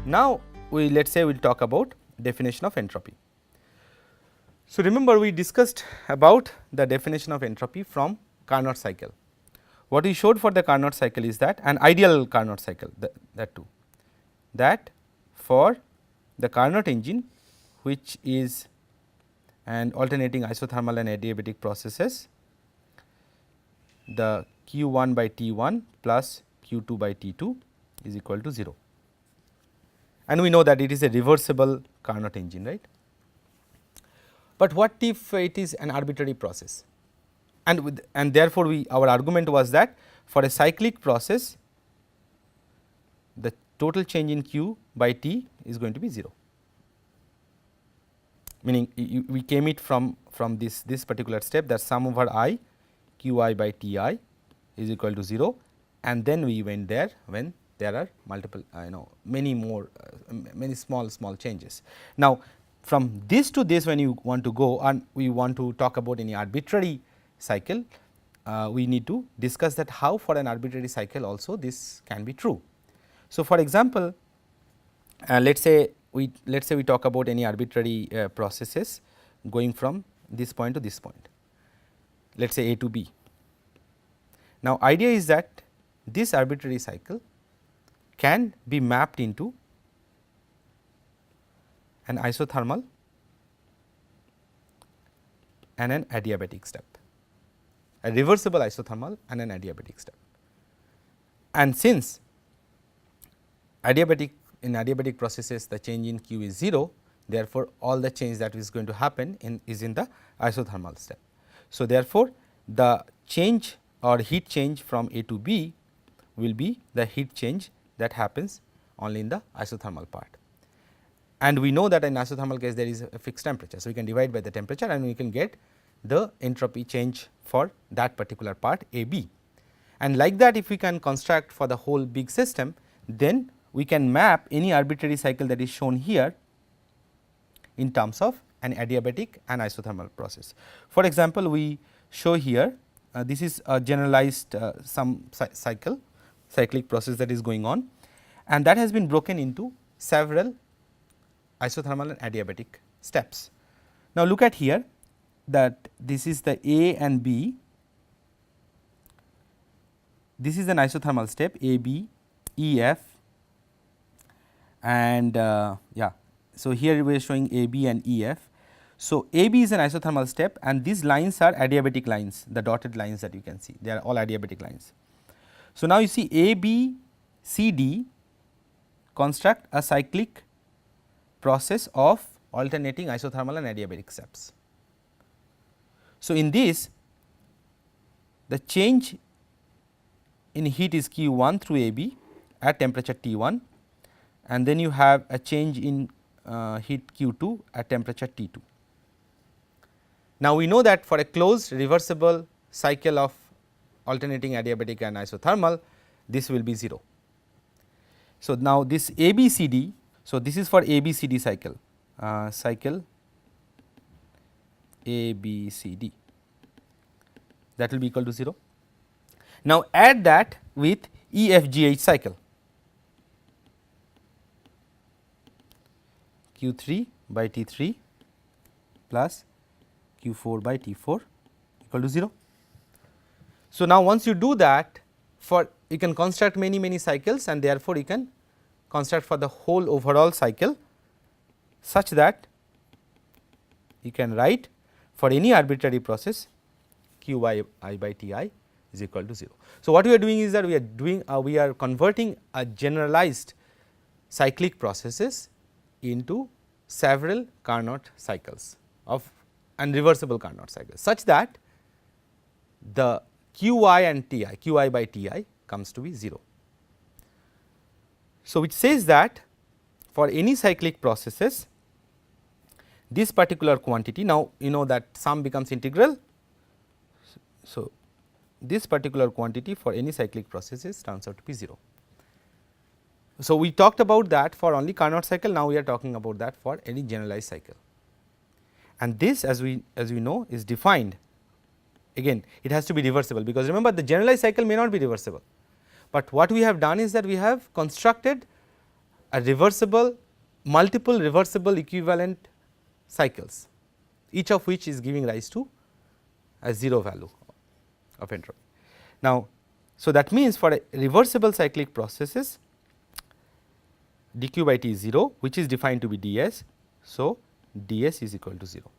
Now, let us say we will talk about definition of entropy. So, remember we discussed about the definition of entropy from Carnot cycle. What we showed for the Carnot cycle is that an ideal Carnot cycle, that too, that for the Carnot engine, which is an alternating isothermal and adiabatic processes, the Q 1 by T 1 plus Q 2 by T 2 is equal to 0, and we know that it is a reversible Carnot engine, right. But what if it is an arbitrary process, and therefore, our argument was that for a cyclic process the total change in Q by T is going to be 0, meaning we came it from this particular step, that sum over I Q I by T I is equal to 0, and then we went there when there are multiple many more many small changes. Now, from this to this, when you want to go and we want to talk about any arbitrary cycle, we need to discuss that how for an arbitrary cycle also this can be true. So, for example, let us say we talk about any arbitrary processes going from this point to this point, let us say A to B. Now, idea is that this arbitrary cycle can be mapped into an isothermal and an adiabatic step, a reversible isothermal and an adiabatic step. And since in adiabatic processes the change in Q is 0, therefore, all the change that is going to happen is in the isothermal step. So, therefore, the change or heat change from A to B will be the heat change that happens only in the isothermal part. And we know that in isothermal case there is a fixed temperature. So, we can divide by the temperature and we can get the entropy change for that particular part A B. And like that, if we can construct for the whole big system, then we can map any arbitrary cycle that is shown here in terms of an adiabatic and isothermal process. For example, we show here this is a generalized cyclic process that is going on, and that has been broken into several isothermal and adiabatic steps. Now, look at here that this is the A and B, this is an isothermal step A, B, E, F, and so here we are showing A, B and E, F. So, A, B is an isothermal step and these lines are adiabatic lines, the dotted lines that you can see, they are all adiabatic lines. So, now you see A, B, C, D construct a cyclic process of alternating isothermal and adiabatic steps. So, in this the change in heat is Q 1 through A B at temperature T 1, and then you have a change in heat Q 2 at temperature T 2. Now, we know that for a closed reversible cycle of alternating adiabatic and isothermal, this will be 0. So, now this A B C D, so this is for A B C D cycle, cycle A B C D, that will be equal to 0. Now, add that with E F G H cycle, Q 3 by T 3 plus Q 4 by T 4 equal to 0. So, now once you do that, for you can construct many cycles, and therefore, you can construct for the whole overall cycle such that you can write for any arbitrary process Q y I by T I is equal to 0. So, what we are doing is that we are converting a generalized cyclic processes into several Carnot cycles of and reversible Carnot cycles, such that the Q I and T I, Q I by T I comes to be 0. So, which says that for any cyclic processes, this particular quantity, now you know that sum becomes integral. So, this particular quantity for any cyclic processes turns out to be 0. So, we talked about that for only Carnot cycle, now we are talking about that for any generalized cycle, and this as we know is defined. Again, it has to be reversible, because remember the generalized cycle may not be reversible, but what we have done is that we have constructed a reversible, multiple reversible equivalent cycles, each of which is giving rise to a 0 value of entropy. Now, so that means for a reversible cyclic processes, dq by t is 0, which is defined to be ds. So, ds is equal to 0,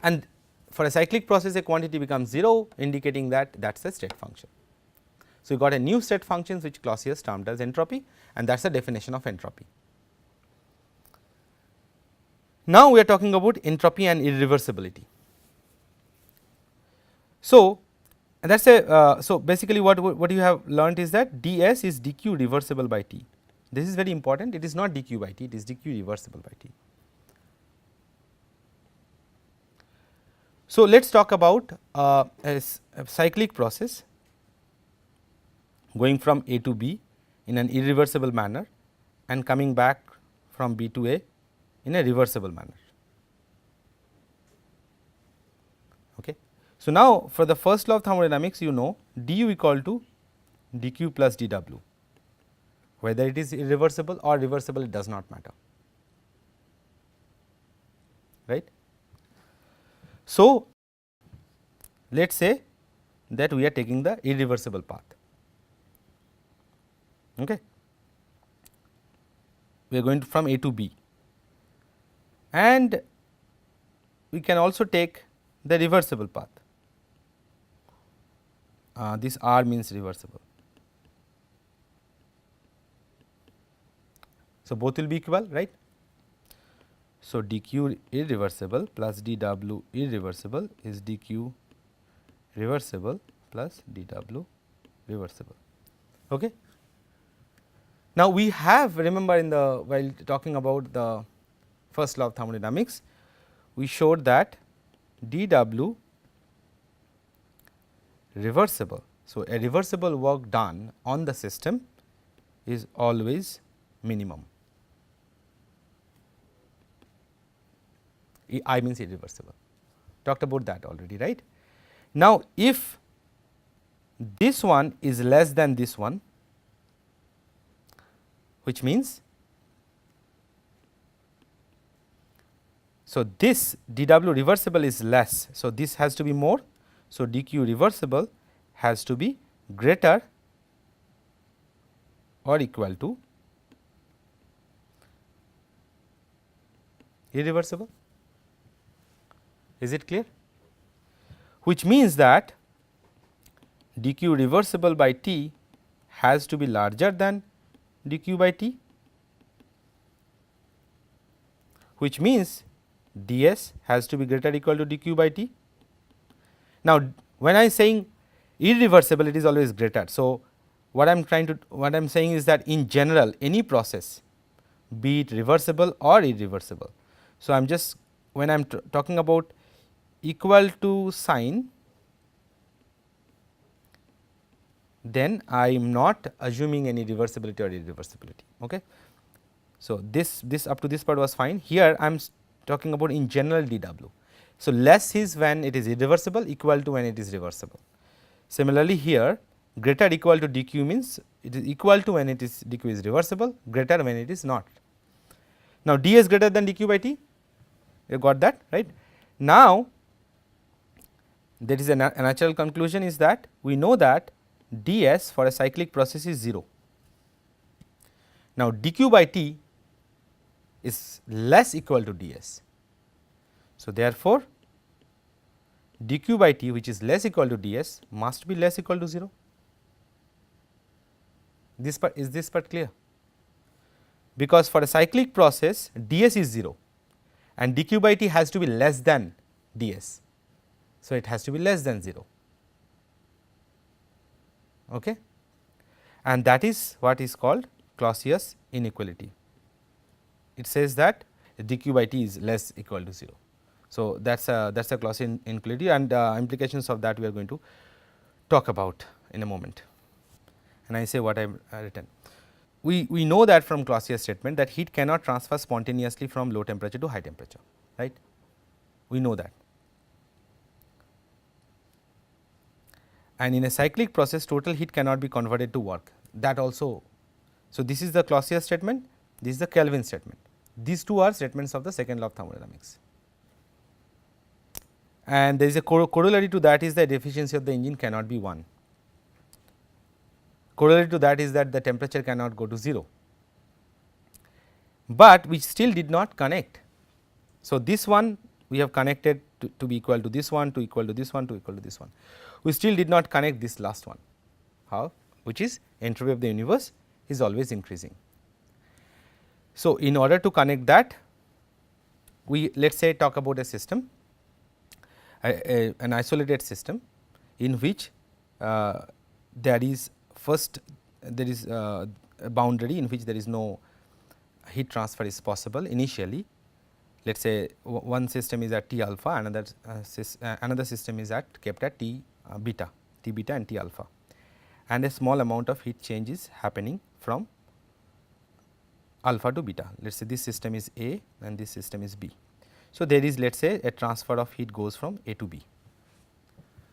and for a cyclic process a quantity becomes 0, indicating that that is a state function. So, you got a new state functions which Clausius termed as entropy, and that is the definition of entropy. Now, we are talking about entropy and irreversibility. So, that is a so basically what you have learnt is that ds is dq reversible by t. This is very important, it is not dq by t, it is dq reversible by t. So, let us talk about a cyclic process going from A to B in an irreversible manner and coming back from B to A in a reversible manner. Okay. So, now for the first law of thermodynamics, you know du equal to dq plus dw, whether it is irreversible or reversible, it does not matter, right. So, let us say that we are taking the irreversible path. Okay. We are going from A to B, and we can also take the reversible path. This R means reversible. So, both will be equal, right. So, dq irreversible plus dw irreversible is dq reversible plus dw reversible. Okay. Now, we have, remember in the while talking about the first law of thermodynamics, we showed that dw reversible. So, a reversible work done on the system is always minimum. I means irreversible, talked about that already, right. Now, if this one is less than this one, which means, so this dw reversible is less, so this has to be more. So, dq reversible has to be greater or equal to irreversible. Is it clear? Which means that dq reversible by t has to be larger than dq by t, which means ds has to be greater or equal to dq by t. Now, when I am saying irreversible, it is always greater. So, what I am saying is that in general any process, be it reversible or irreversible. So, I am just when I am talking about equal to sign, then I am not assuming any reversibility or irreversibility. Okay. So, this up to this part was fine. Here I am talking about in general dw. So, less is when it is irreversible, equal to when it is reversible. Similarly, here greater equal to dq means it is equal to when it is dq is reversible, greater when it is not. Now, ds greater than dq by t, you got that, right. Now, that is a natural conclusion is that we know that ds for a cyclic process is 0. Now, dq by t is less equal to ds. So, therefore, dq by t which is less equal to ds must be less equal to 0. This part, is this part clear? Because for a cyclic process ds is 0 and dq by t has to be less than ds. So, it has to be less than 0. Okay. And that is what is called Clausius inequality. It says that dq by t is less equal to 0. So, that is a Clausius inequality, and implications of that we are going to talk about in a moment, and I say what I have written. We know that from Clausius statement that heat cannot transfer spontaneously from low temperature to high temperature, right. We know that. And in a cyclic process total heat cannot be converted to work, that also So, this is the Clausius statement, this is the Kelvin statement. These two are statements of the second law of thermodynamics. And there is a corollary to that is that efficiency of the engine cannot be 1. Corollary to that is that the temperature cannot go to 0, but we still did not connect. So, this one we have connected to be equal to this one, to equal to this one, to equal to this one. We still did not connect this last one, how, which is entropy of the universe is always increasing. So, in order to connect that, we let us say talk about a system, an isolated system in which there is first there is a boundary in which there is no heat transfer is possible initially. Let us say one system is at T alpha, another system is kept at T beta and T alpha, and a small amount of heat change is happening from alpha to beta. Let us say this system is A and this system is B. So, there is let us say a transfer of heat goes from A to B.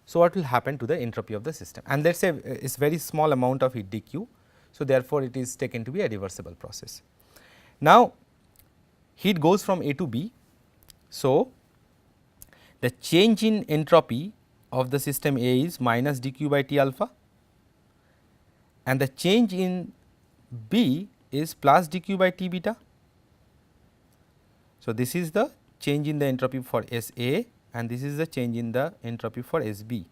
So, what will happen to the entropy of the system, and let us say it is very small amount of heat dq. So, therefore, it is taken to be a reversible process. Now, heat goes from A to B. So, the change in entropy of the system A is minus dq by T alpha, and the change in B is plus dq by T beta. So, this is the change in the entropy for S A and this is the change in the entropy for S B.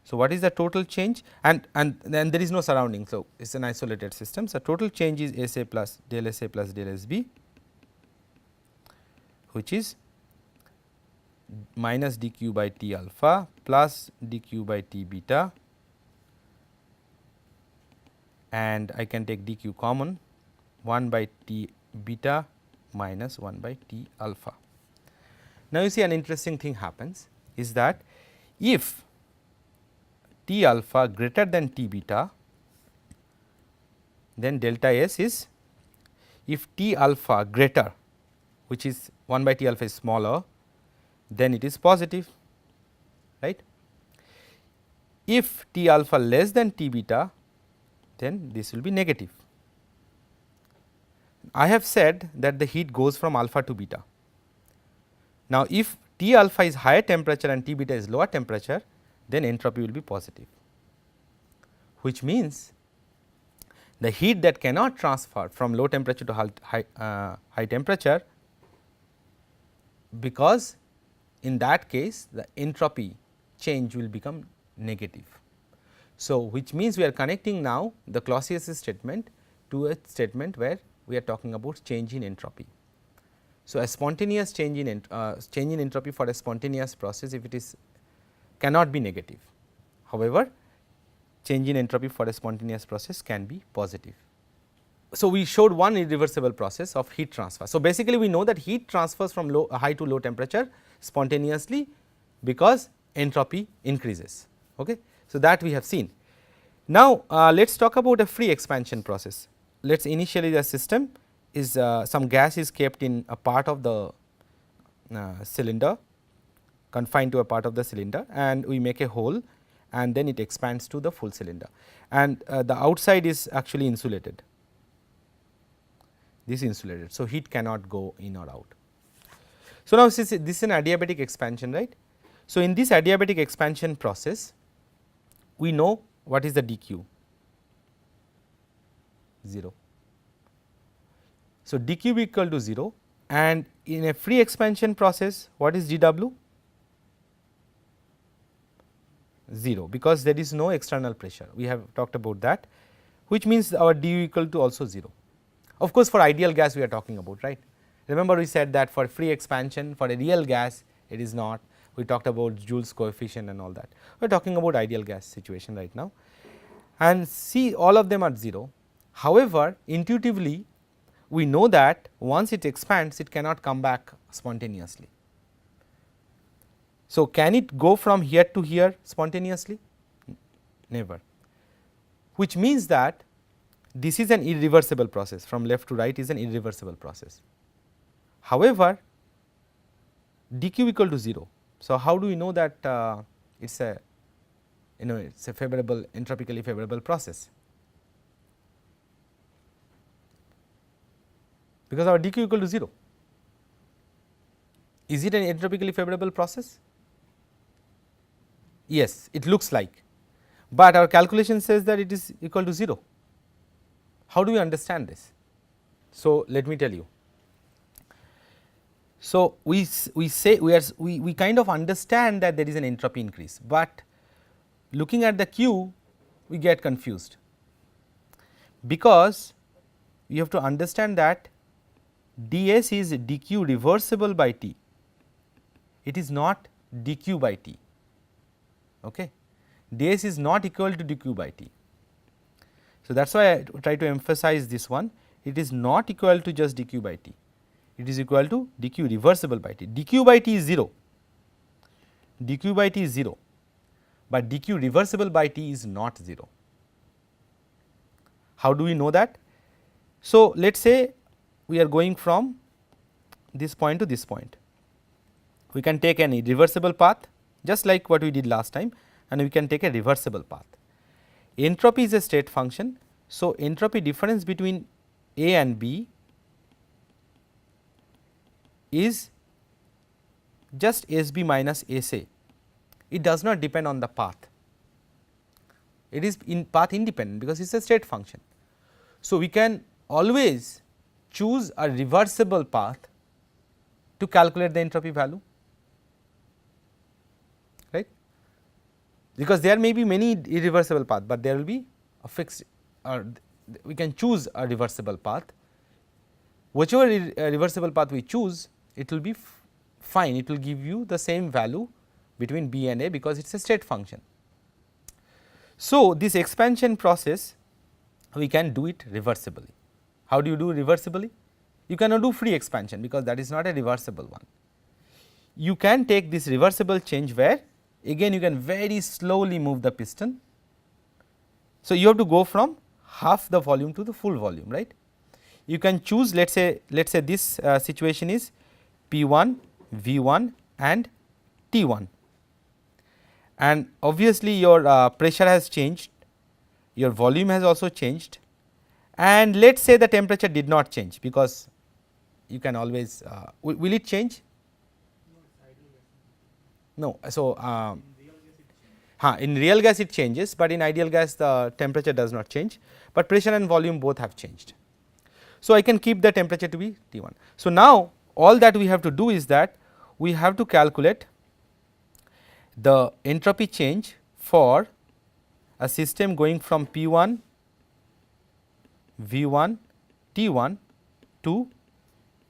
So, what is the total change, and then there is no surrounding. So, it is an isolated system. So, total change is S A plus del S A plus del S B, which is minus dq by T alpha plus dq by T beta, and I can take dq common, 1 by T beta minus 1 by T alpha. Now, you see an interesting thing happens is that if T alpha greater than T beta, then delta S is, if T alpha greater, which is 1 by T alpha is smaller, then it is positive, right. If T alpha less than T beta, then this will be negative. I have said that the heat goes from alpha to beta. Now, if T alpha is higher temperature and T beta is lower temperature, then entropy will be positive, which means the heat that cannot transfer from low temperature to high temperature, because in that case the entropy change will become negative. So, which means we are connecting now the Clausius statement to a statement where we are talking about change in entropy. So, a spontaneous change in entropy for a spontaneous process, if it is cannot be negative. However, change in entropy for a spontaneous process can be positive. So, we showed one irreversible process of heat transfer. So, basically we know that heat transfers from high to low temperature spontaneously because entropy increases. Okay. So, that we have seen. Now, let us talk about a free expansion process. Let us initially the system is some gas is kept in a part of the cylinder, confined to a part of the cylinder, and we make a hole and then it expands to the full cylinder, and the outside is actually insulated, this is insulated. So, heat cannot go in or out. So, now this is an adiabatic expansion, right. So, in this adiabatic expansion process we know what is the dq, 0. So, dq be equal to 0, and in a free expansion process what is dw? 0, because there is no external pressure, we have talked about that, which means our du equal to also 0. Of course, for ideal gas we are talking about, right. Remember we said that for free expansion, for a real gas it is not, we talked about Joule's coefficient and all that. We are talking about ideal gas situation right now, and see all of them are 0. However, intuitively we know that once it expands it cannot come back spontaneously. So, can it go from here to here spontaneously? Never, which means that this is an irreversible process, from left to right is an irreversible process. However, dq equal to 0. So, how do we know that it is a it is a favorable, entropically favorable process? because our dq equal to 0. Is it an entropically favorable process? Yes, it looks like, but our calculation says that it is equal to 0. How do we understand this? So, let me tell you. So, we say we kind of understand that there is an entropy increase, but looking at the Q we get confused, because you have to understand that ds is dq reversible by t, it is not dq by t. Okay. ds is not equal to dq by t. So, that is why I try to emphasize this one, it is not equal to just dq by t, it is equal to dq reversible by t. dq by t is 0, dq by t is 0, but dq reversible by t is not 0. How do we know that? So, let us say we are going from this point to this point, we can take an irreversible path just like what we did last time, and we can take a reversible path. Entropy is a state function. So, entropy difference between A and B is just SB minus SA, it does not depend on the path, it is in path independent because it is a state function. So, we can always choose a reversible path to calculate the entropy value, right, because there may be many irreversible paths, but there will be a fixed, or we can choose a reversible path. Whichever reversible path we choose, it will be fine, it will give you the same value between B and A because it is a state function. So, this expansion process we can do it reversibly. How do you do reversibly? You cannot do free expansion because that is not a reversible one. You can take this reversible change where again you can very slowly move the piston. So, you have to go from half the volume to the full volume, right. You can choose, let us say this situation is P1, V1 and T1, and obviously your pressure has changed, your volume has also changed, and let us say the temperature did not change, because you can always will it change? No. So, in real gas it changes, but in ideal gas the temperature does not change, but pressure and volume both have changed. So, I can keep the temperature to be T1. So, now all that we have to do is that we have to calculate the entropy change for a system going from P1, V1, T1 to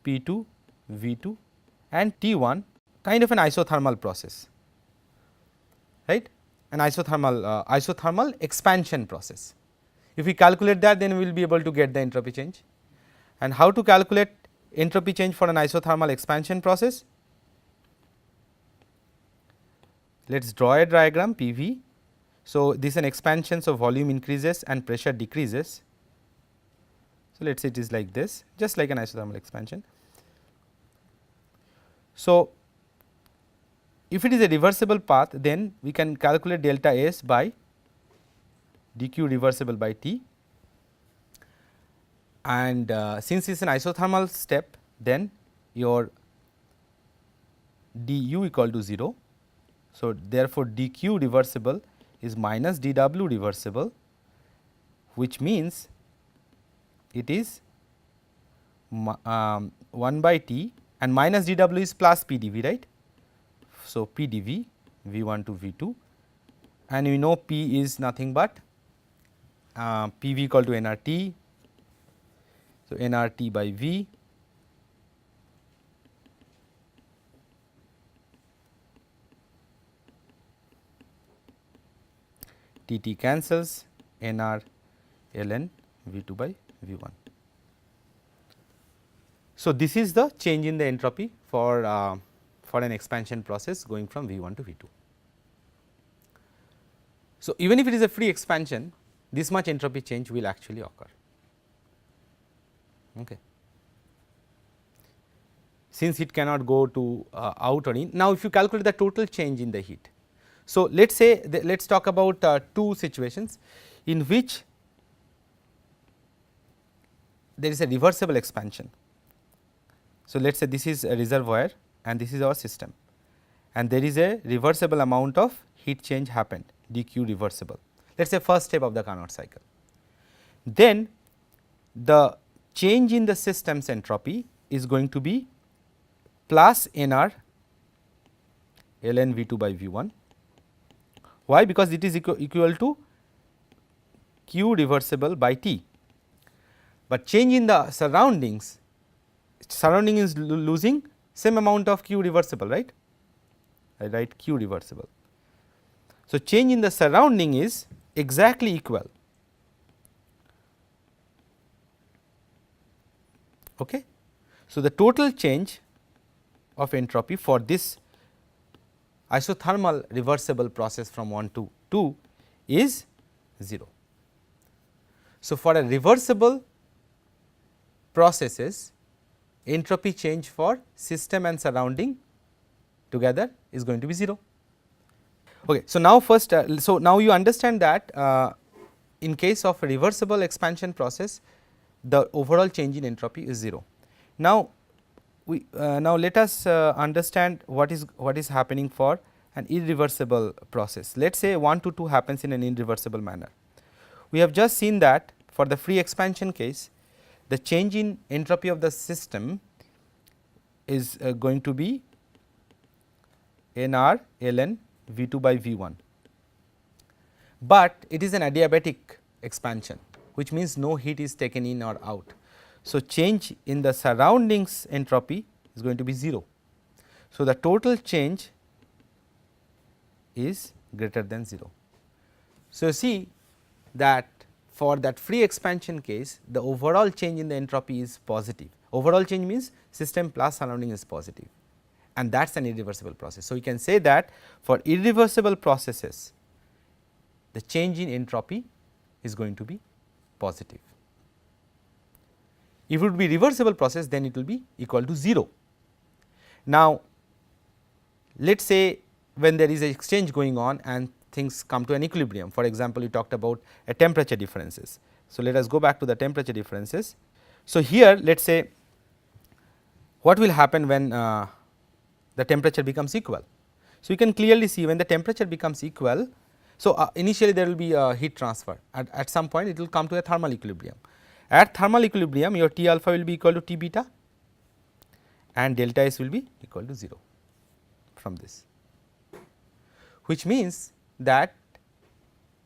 P2, V2 and T1, kind of an isothermal process, right, an isothermal expansion process. If we calculate that, then we will be able to get the entropy change. And how to calculate entropy change for an isothermal expansion process? Let us draw a diagram PV. So, this is an expansion, so volume increases and pressure decreases. So, let us say it is like this, just like an isothermal expansion. So, if it is a reversible path, then we can calculate delta S by dq reversible by T, and since it is an isothermal step, then your du equal to 0. So, therefore, dq reversible is minus dw reversible, which means it is 1 by T, and minus dw is plus pdv, right. So, pdv V1 to V2, and we know P is nothing but PV equal to nRT. So, nRT by V, Tt cancels, nR ln V2 by V1. So, this is the change in the entropy for an expansion process going from V1 to V2. So, even if it is a free expansion, this much entropy change will actually occur. Okay. Since it cannot go to out or in. Now, if you calculate the total change in the heat. So, let us say let us talk about two situations in which there is a reversible expansion. So, let us say this is a reservoir and this is our system, and there is a reversible amount of heat change happened, dq reversible. Let us say first step of the Carnot cycle. Then the change in the system's entropy is going to be plus nr ln V2 by V1. Why? Because it is equal to q reversible by T, but change in the surrounding is losing same amount of q reversible, right. I write q reversible. So, change in the surrounding is exactly equal. Okay. So, the total change of entropy for this isothermal reversible process from 1 to 2 is 0. So, for a reversible processes, entropy change for system and surrounding together is going to be 0. Okay. So, now first now you understand that in case of a reversible expansion process, the overall change in entropy is 0. Now, now let us understand what is happening for an irreversible process. Let us say 1 to 2 happens in an irreversible manner. We have just seen that for the free expansion case, the change in entropy of the system is going to be nr ln V2 by V1, but it is an adiabatic expansion, which means no heat is taken in or out. So, change in the surroundings entropy is going to be 0. So, the total change is greater than 0. So, you see that for that free expansion case, the overall change in the entropy is positive. Overall change means system plus surrounding is positive, and that is an irreversible process. So, we can say that for irreversible processes, the change in entropy is going to be positive. If it would be reversible process, then it will be equal to 0. Now, let us say when there is an exchange going on and things come to an equilibrium. For example, we talked about a temperature differences. So, let us go back to the temperature differences. So, here let us say what will happen when the temperature becomes equal. So, you can clearly see when the temperature becomes equal. So, initially there will be a heat transfer, at some point it will come to a thermal equilibrium. At thermal equilibrium, your T alpha will be equal to T beta and delta S will be equal to 0 from this, which means that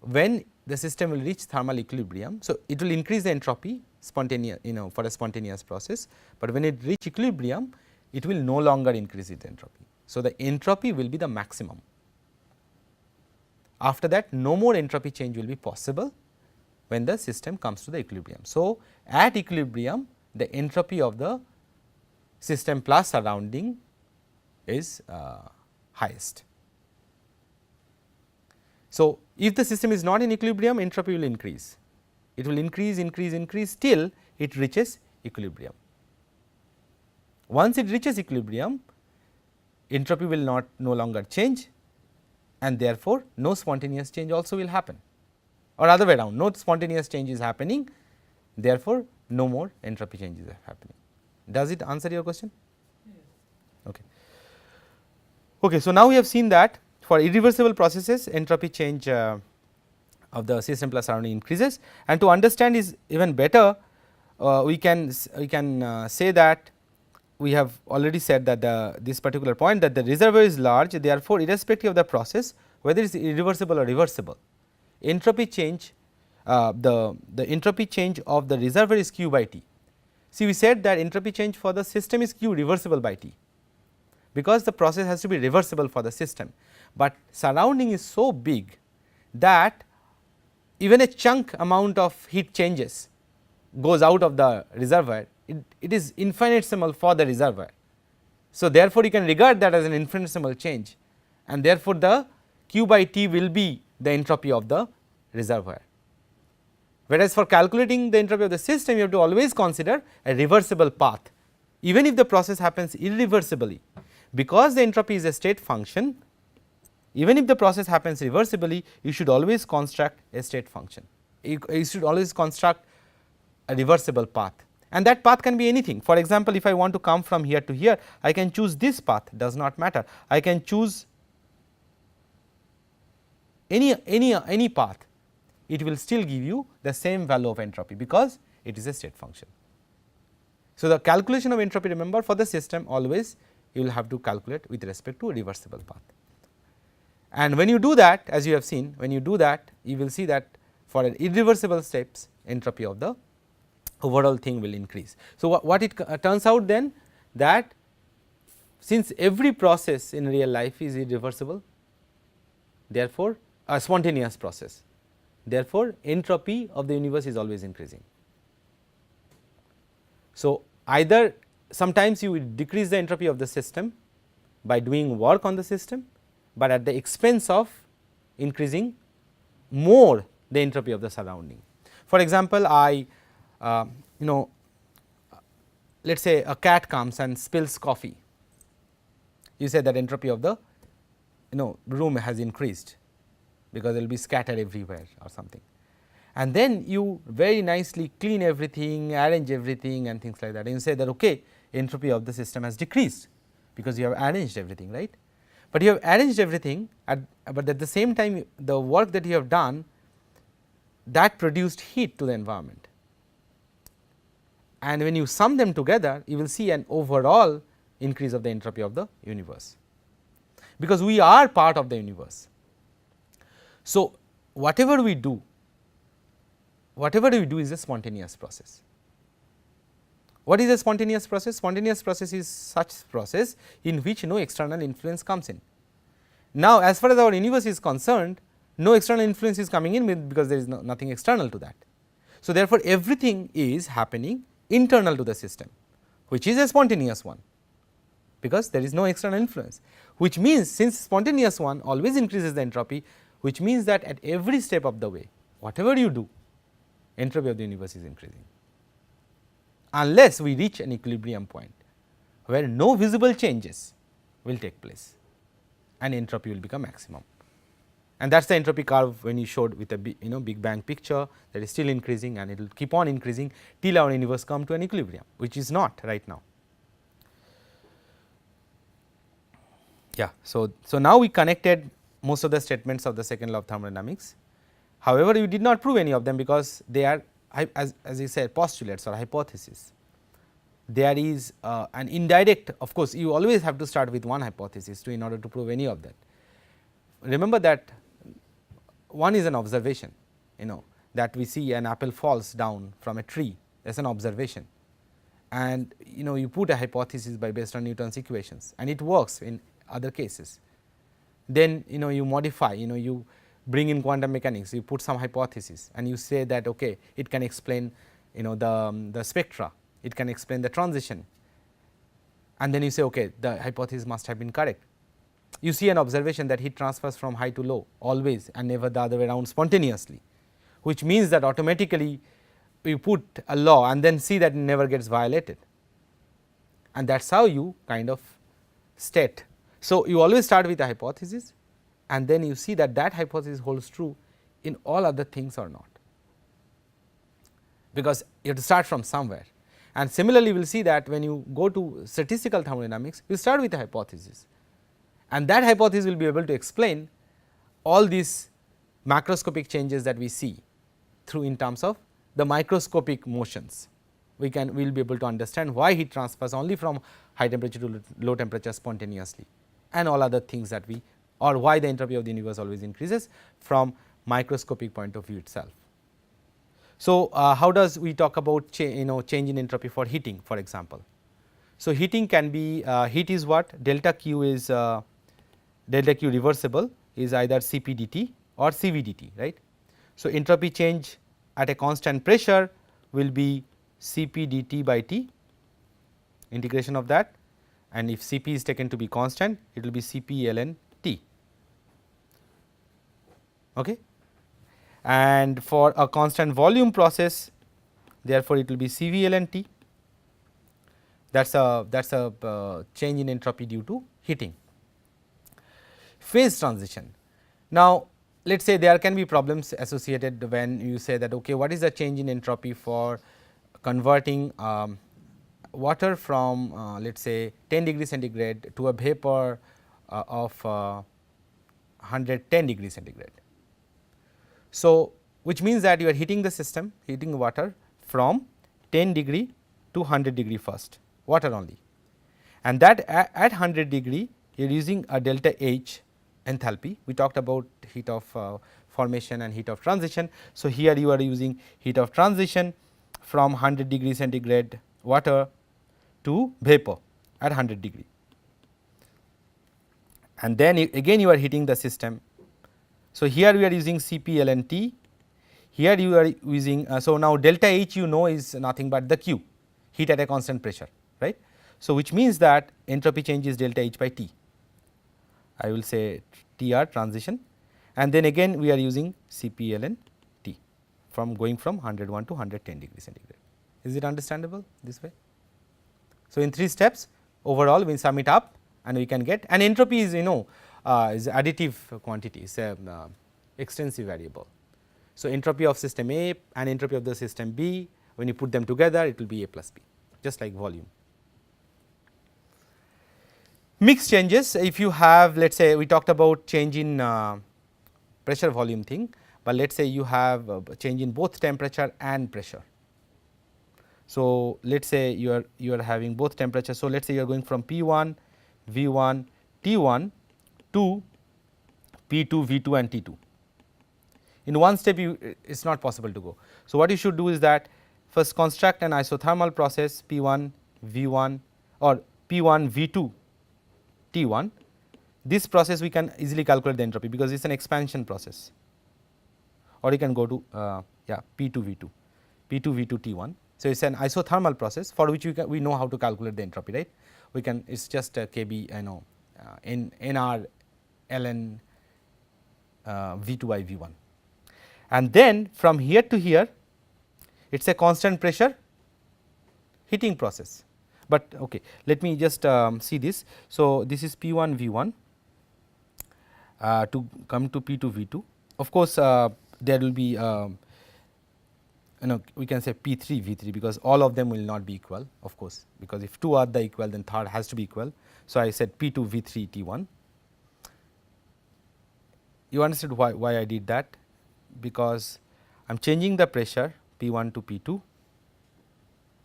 when the system will reach thermal equilibrium. So, it will increase the entropy spontaneous, for a spontaneous process, but when it reach equilibrium, it will no longer increase its entropy. So, the entropy will be the maximum. After that, no more entropy change will be possible when the system comes to the equilibrium. So, at equilibrium, the entropy of the system plus surrounding is highest. So, if the system is not in equilibrium, entropy will increase. It will increase till it reaches equilibrium. Once it reaches equilibrium, entropy will no longer change, and therefore, no spontaneous change also will happen, or other way around, no spontaneous change is happening, therefore, no more entropy changes are happening. Does it answer your question? Yes. Okay. Okay. So, now we have seen that for irreversible processes, entropy change of the system plus surrounding increases, and to understand is even better, we can say that we have already said that this particular point, that the reservoir is large, therefore, irrespective of the process whether it is irreversible or reversible, entropy change the entropy change of the reservoir is q by T. See, we said that entropy change for the system is q reversible by T, because the process has to be reversible for the system, but surrounding is so big that even a chunk amount of heat changes goes out of the reservoir, it is infinitesimal for the reservoir. So, therefore, you can regard that as an infinitesimal change, and therefore, the q by T will be the entropy of the reservoir. Whereas, for calculating the entropy of the system, you have to always consider a reversible path, even if the process happens irreversibly, because the entropy is a state function. Even if the process happens reversibly, you should always construct a state function. You should always construct a reversible path, and that path can be anything. For example, if I want to come from here to here, I can choose this path, does not matter. I can choose any path, it will still give you the same value of entropy, because it is a state function. So, the calculation of entropy, remember, for the system always you will have to calculate with respect to a reversible path. And when you do that, as you have seen, when you do that, you will see that for an irreversible steps, entropy of the overall thing will increase. So, what it turns out then, that since every process in real life is irreversible, therefore, a spontaneous process, therefore, entropy of the universe is always increasing. So, either sometimes you will decrease the entropy of the system by doing work on the system, but at the expense of increasing more the entropy of the surrounding. For example, let us say a cat comes and spills coffee, you say that entropy of the room has increased, because it will be scattered everywhere or something. And then you very nicely clean everything, arrange everything and things like that, and you say that okay, entropy of the system has decreased, because you have arranged everything, right. But you have arranged everything, but at the same time the work that you have done, that produced heat to the environment, and when you sum them together, you will see an overall increase of the entropy of the universe, because we are part of the universe. So, whatever we do is a spontaneous process. What is a spontaneous process? Spontaneous process is such process in which no external influence comes in. Now, as far as our universe is concerned, no external influence is coming in, because there is nothing external to that. So, therefore, everything is happening internal to the system, which is a spontaneous one, because there is no external influence, which means since spontaneous one always increases the entropy, which means that at every step of the way, whatever you do, entropy of the universe is increasing, unless we reach an equilibrium point where no visible changes will take place and entropy will become maximum. And that is the entropy curve when you showed with a big bang picture, that is still increasing, and it will keep on increasing till our universe come to an equilibrium, which is not right now. Yeah. So, now we connected most of the statements of the second law of thermodynamics. However, you did not prove any of them, because they are, as you said, postulates or hypotheses. There is an indirect, of course, you always have to start with one hypothesis in order to prove any of that. Remember that one is an observation, that we see an apple falls down from a tree, that is an observation, and you put a hypothesis based on Newton's equations, and it works in other cases. Then you modify, you bring in quantum mechanics, you put some hypothesis, and you say that okay, it can explain the spectra, it can explain the transition, and then you say okay, the hypothesis must have been correct. You see an observation that heat transfers from high to low always and never the other way around spontaneously, which means that automatically you put a law and then see that it never gets violated, and that is how you kind of state. So, you always start with a hypothesis, and then you see that that hypothesis holds true in all other things or not, because you have to start from somewhere. And similarly, we will see that when you go to statistical thermodynamics, you start with a hypothesis, and that hypothesis will be able to explain all these macroscopic changes that we see through in terms of the microscopic motions. We will be able to understand why heat transfers only from high temperature to low temperature spontaneously, and all other things that or why the entropy of the universe always increases from microscopic point of view itself. So, how does we talk about change in entropy for heating, for example. So, heating can be heat is what, delta Q is delta Q reversible is either Cp dt or Cv dt, right. So, entropy change at a constant pressure will be Cp dt by T, integration of that, and if Cp is taken to be constant, it will be Cp ln T. Okay. And for a constant volume process, therefore, it will be Cv ln T. That is a change in entropy due to heating. Phase transition. Now, let us say there can be problems associated when you say that okay, what is the change in entropy for converting water from let us say 10 degree centigrade to a vapor of 110 degree centigrade. So, which means that you are heating the system, heating water from 10 degree to 100 degree first, water only, and that at 100 degree you are using a delta H enthalpy. We talked about heat of formation and heat of transition. So, here you are using heat of transition from 100 degree centigrade water to vapor at 100 degree, and then again you are heating the system. So, here we are using Cp(ln)T, here you are using so now delta H you know is nothing but the Q, heat at a constant pressure, right. So, which means that entropy change is delta H by T, I will say Tr transition, and then again we are using Cp(ln)T from going from 101 to 110 degree centigrade. Is it understandable this way? So, in 3 steps overall we sum it up and we can get, and entropy is is additive quantity, is a extensive variable. So, entropy of system A and entropy of the system B, when you put them together it will be A plus B, just like volume. Mix changes, if you have, let us say we talked about change in pressure volume thing, but let us say you have change in both temperature and pressure. So, let us say you are having both temperature. So, let us say you are going from P1, V1, T1 to P2, V2 and T2. In one step it is not possible to go. So, what you should do is that first construct an isothermal process P1, V1 or P1, V2, T1. This process we can easily calculate the entropy, because it is an expansion process, or you can go to P2, V2, P2, V2, T1. So, it is an isothermal process for which we know how to calculate the entropy, right. We can, it is just Kb nr ln V2 by V1, and then from here to here it is a constant pressure heating process. But okay, let me just see this. So, this is P1 V1 to come to P2 V2. Of course, there will be we can say P3 V3, because all of them will not be equal, of course, because if 2 are the equal then third has to be equal. So, I said P2 V3 T1. You understood why I did that, because I am changing the pressure P1 to P2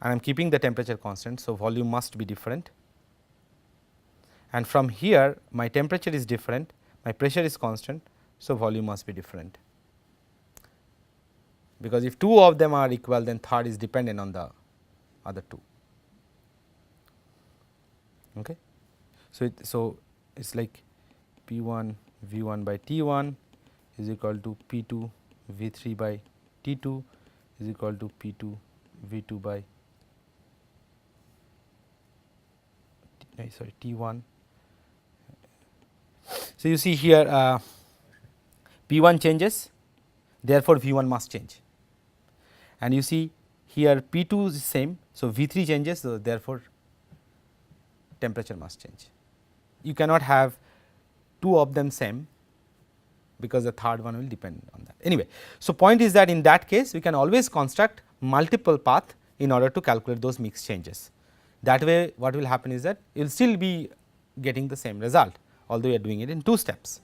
and I am keeping the temperature constant. So, volume must be different, and from here my temperature is different, my pressure is constant. So, volume must be different, because if 2 of them are equal then third is dependent on the other 2. Okay. So, it is like P1 V1 by T1 is equal to P2 V3 by T2 is equal to P2 V2 by T1. So, you see here P1 changes, therefore, V1 must change, and you see here P2 is same. So, V3 changes, so therefore, temperature must change. You cannot have 2 of them same, because the third one will depend on that. Anyway, so point is that in that case we can always construct multiple path in order to calculate those mix changes. That way what will happen is that you will still be getting the same result, although you are doing it in 2 steps.